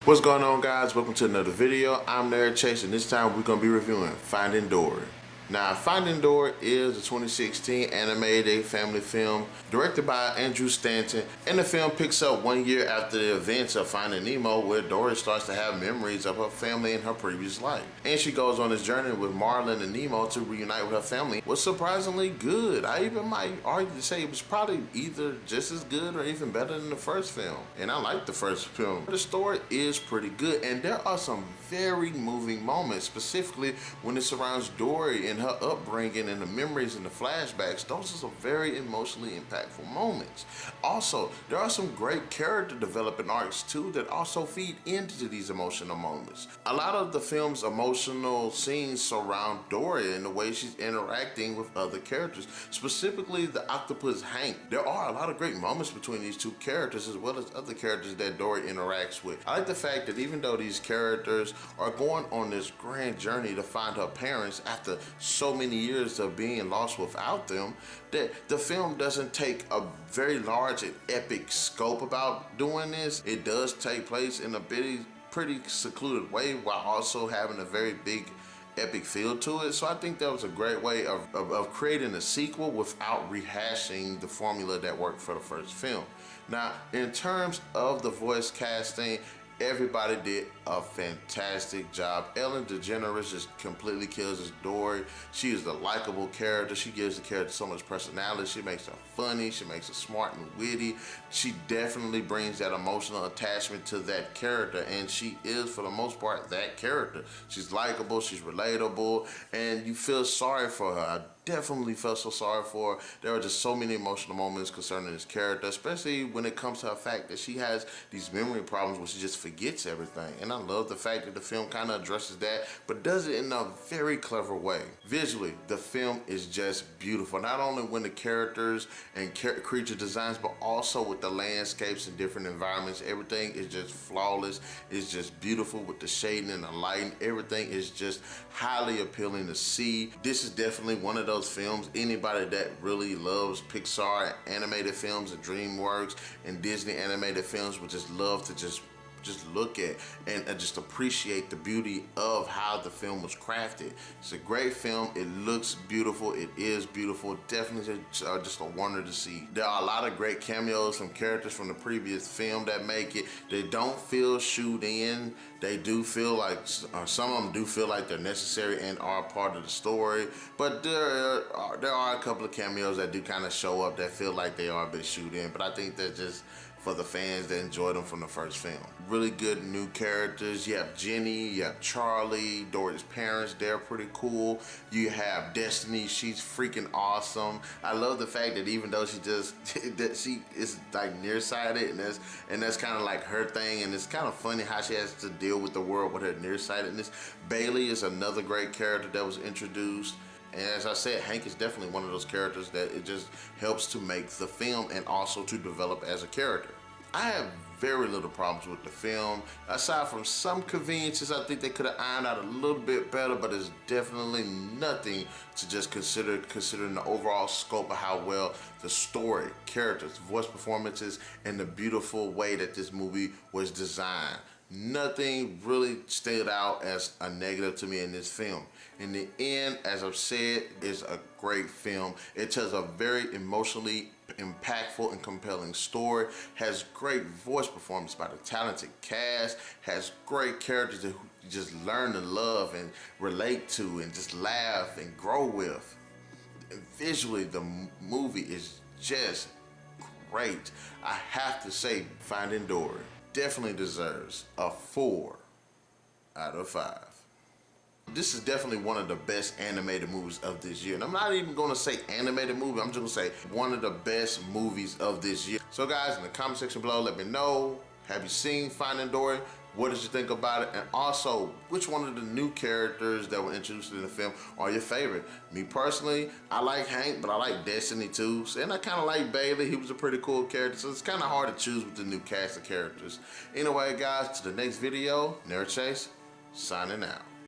What's going on, guys? Welcome to another video. I'm NarikChase, and this time we're going to be reviewing Finding Dory. Now, Finding Dory is a 2016 animated family film directed by Andrew Stanton, and the film picks up 1 year after the events of Finding Nemo, where Dory starts to have memories of her family in her previous life. And she goes on this journey with Marlin and Nemo to reunite with her family. It was surprisingly good. I even might argue to say it was probably either just as good or even better than the first film. And I like the first film. The story is pretty good, and there are some very moving moments, specifically when it surrounds Dory and her upbringing and the memories and the flashbacks. Those are some very emotionally impactful moments. Also, there are some great character development arcs too that also feed into these emotional moments. A lot of the film's emotional scenes surround Dory and the way she's interacting with other characters, specifically the octopus Hank. There are a lot of great moments between these two characters as well as other characters that Dory interacts with. I like the fact that even though these characters are going on this grand journey to find her parents after so many years of being lost without them, that the film doesn't take a very large and epic scope about doing this. It does take place in a pretty secluded way while also having a very big epic feel to it. So I think that was a great way of creating a sequel without rehashing the formula that worked for the first film. Now, in terms of the voice casting, everybody did a fantastic job. Ellen DeGeneres just completely kills as Dory. She is a likable character. She gives the character so much personality. She makes her funny. She makes her smart and witty. She definitely brings that emotional attachment to that character, and she is, for the most part, that character. She's likable. She's relatable, and you feel sorry for her. I definitely felt so sorry for her. There are just so many emotional moments concerning this character, especially when it comes to the fact that she has these memory problems where she just forgets everything. And I love the fact that the film kind of addresses that, but does it in a very clever way. Visually, the film is just beautiful, not only when the characters and creature designs, but also with the landscapes and different environments. Everything is just flawless. It's just beautiful with the shading and the lighting. Everything is just highly appealing to see. This is definitely one of those films, anybody that really loves Pixar animated films and DreamWorks and Disney animated films would just love to just look at and just appreciate the beauty of how the film was crafted. It's a great film. It looks beautiful. It is beautiful. Definitely just a wonder to see. There are a lot of great cameos from characters from the previous film that make it. They don't feel shoot in. They do feel like, some of them do feel like they're necessary and are part of the story, but there are a couple of cameos that do kind of show up that feel like they are a bit shoot in, but I think that's just for the fans that enjoyed them from the first film. Really good new characters. You have Jenny, you have Charlie, Dory's parents, they're pretty cool. You have Destiny, she's freaking awesome. I love the fact that even though she is like nearsighted, and that's kind of like her thing, and it's kind of funny how she has to deal with the world with her nearsightedness. Bailey is another great character that was introduced. And as I said, Hank is definitely one of those characters that it just helps to make the film and also to develop as a character. I have very little problems with the film. Aside from some conveniences, I think they could have ironed out a little bit better, but it's definitely nothing to just considering the overall scope of how well the story, characters, voice performances, and the beautiful way that this movie was designed. Nothing really stood out as a negative to me in this film. In the end, as I've said, it's a great film. It tells a very emotionally impactful and compelling story, has great voice performance by the talented cast, has great characters that you just learn to love and relate to and just laugh and grow with. And visually, the movie is just great. I have to say, Finding Dory definitely deserves a 4 out of 5. This is definitely one of the best animated movies of this year. And I'm not even gonna say animated movie, I'm just gonna say one of the best movies of this year. So guys, in the comment section below, let me know, have you seen Finding Dory? What did you think about it? And also, which one of the new characters that were introduced in the film are your favorite? Me personally, I like Hank, but I like Destiny too. And I kind of like Bailey. He was a pretty cool character. So it's kind of hard to choose with the new cast of characters. Anyway, guys, to the next video, NarikChase, signing out.